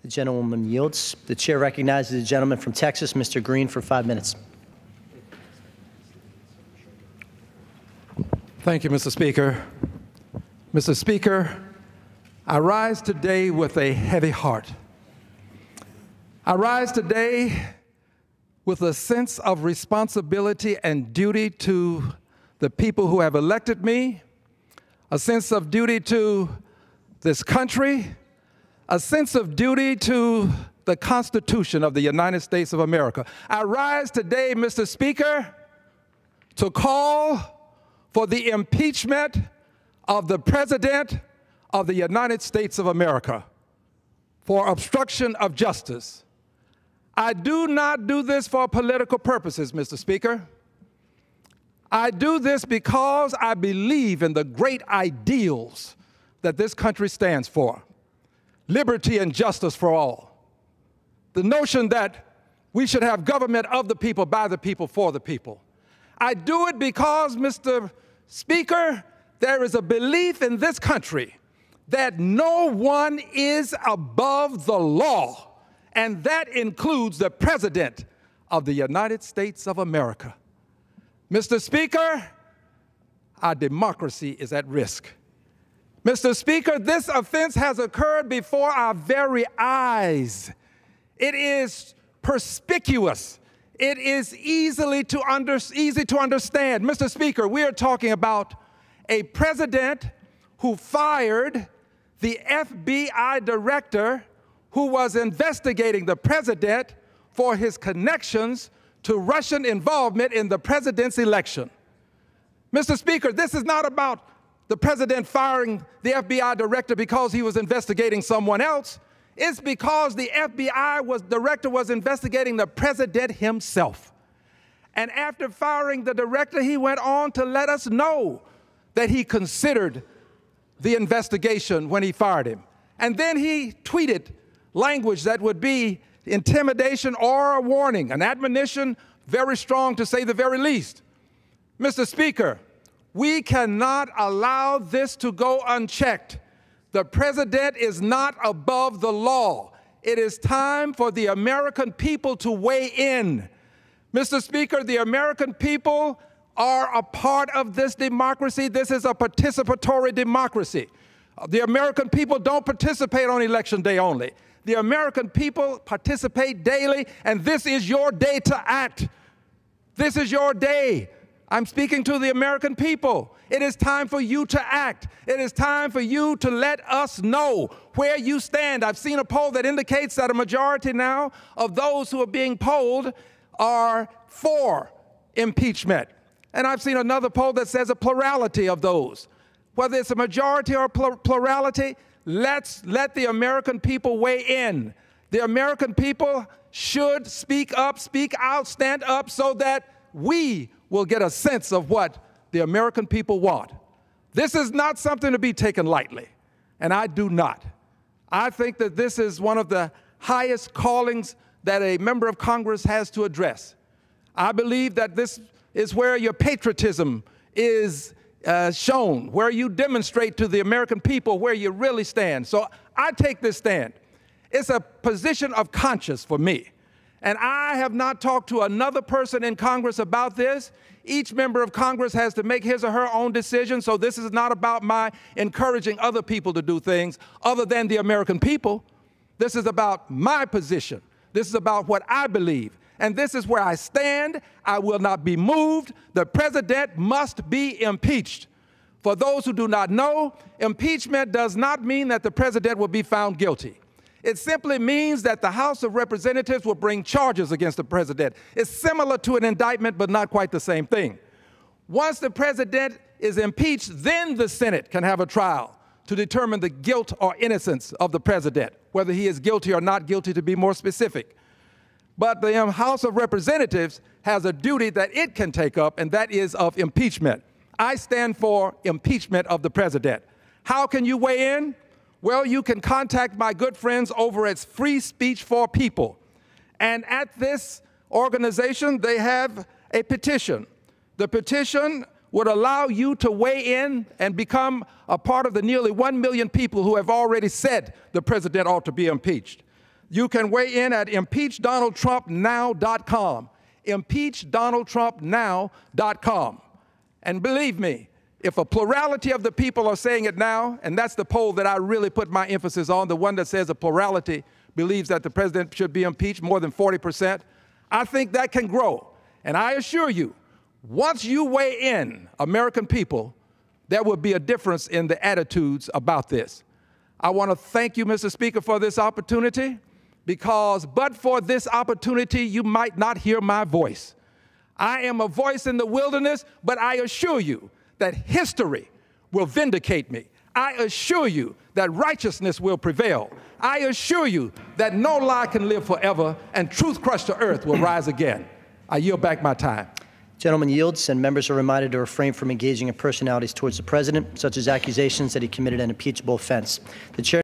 The gentlewoman yields. The chair recognizes the gentleman from Texas, Mr. Green, for 5 minutes. Thank you, Mr. Speaker. Mr. Speaker, I rise today with a heavy heart. I rise today with a sense of responsibility and duty to the people who have elected me, a sense of duty to this country, a sense of duty to the Constitution of the United States of America. I rise today, Mr. Speaker, to call for the impeachment of the President of the United States of America for obstruction of justice. I do not do this for political purposes, Mr. Speaker. I do this because I believe in the great ideals that this country stands for: liberty and justice for all. The notion that we should have government of the people, by the people, for the people. I do it because, Mr. Speaker, there is a belief in this country that no one is above the law, and that includes the President of the United States of America. Mr. Speaker, our democracy is at risk. Mr. Speaker, this offense has occurred before our very eyes. It is perspicuous. It is easy to understand. Mr. Speaker, we are talking about a president who fired the FBI director who was investigating the president for his connections to Russian involvement in the president's election. Mr. Speaker, this is not about the president firing the FBI director because he was investigating someone else. It's because the FBI director was investigating the president himself. And after firing the director, he went on to let us know that he considered the investigation when he fired him. And then he tweeted language that would be intimidation or a warning, an admonition, very strong to say the very least. Mr. Speaker, we cannot allow this to go unchecked. The president is not above the law. It is time for the American people to weigh in. Mr. Speaker, the American people are a part of this democracy. This is a participatory democracy. The American people don't participate on election day only. The American people participate daily, and this is your day to act. This is your day. I'm speaking to the American people. It is time for you to act. It is time for you to let us know where you stand. I've seen a poll that indicates that a majority now of those who are being polled are for impeachment. And I've seen another poll that says a plurality of those. Whether it's a majority or plurality, let's let the American people weigh in. The American people should speak up, speak out, stand up so that we will get a sense of what the American people want. This is not something to be taken lightly, and I do not. I think that this is one of the highest callings that a member of Congress has to address. I believe that this is where your patriotism is shown, where you demonstrate to the American people where you really stand. So I take this stand. It's a position of conscience for me. And I have not talked to another person in Congress about this. Each member of Congress has to make his or her own decision, so this is not about my encouraging other people to do things other than the American people. This is about my position. This is about what I believe. And this is where I stand. I will not be moved. The president must be impeached. For those who do not know, impeachment does not mean that the president will be found guilty. It simply means that the House of Representatives will bring charges against the president. It's similar to an indictment, but not quite the same thing. Once the president is impeached, then the Senate can have a trial to determine the guilt or innocence of the president, whether he is guilty or not guilty, to be more specific. But the House of Representatives has a duty that it can take up, and that is of impeachment. I stand for impeachment of the president. How can you weigh in? Well, you can contact my good friends over at Free Speech for People. And at this organization, they have a petition. The petition would allow you to weigh in and become a part of the nearly 1 million people who have already said the president ought to be impeached. You can weigh in at impeachdonaldtrumpnow.com. Impeachdonaldtrumpnow.com. And believe me, if a plurality of the people are saying it now, and that's the poll that I really put my emphasis on, the one that says a plurality believes that the president should be impeached, more than 40%, I think that can grow. And I assure you, once you weigh in, American people, there will be a difference in the attitudes about this. I want to thank you, Mr. Speaker, for this opportunity, because but for this opportunity, you might not hear my voice. I am a voice in the wilderness, but I assure you that history will vindicate me. I assure you that righteousness will prevail. I assure you that no lie can live forever, and truth crushed to earth will rise again. I yield back my time. Gentleman yields, and members are reminded to refrain from engaging in personalities towards the president, such as accusations that he committed an impeachable offense. The chair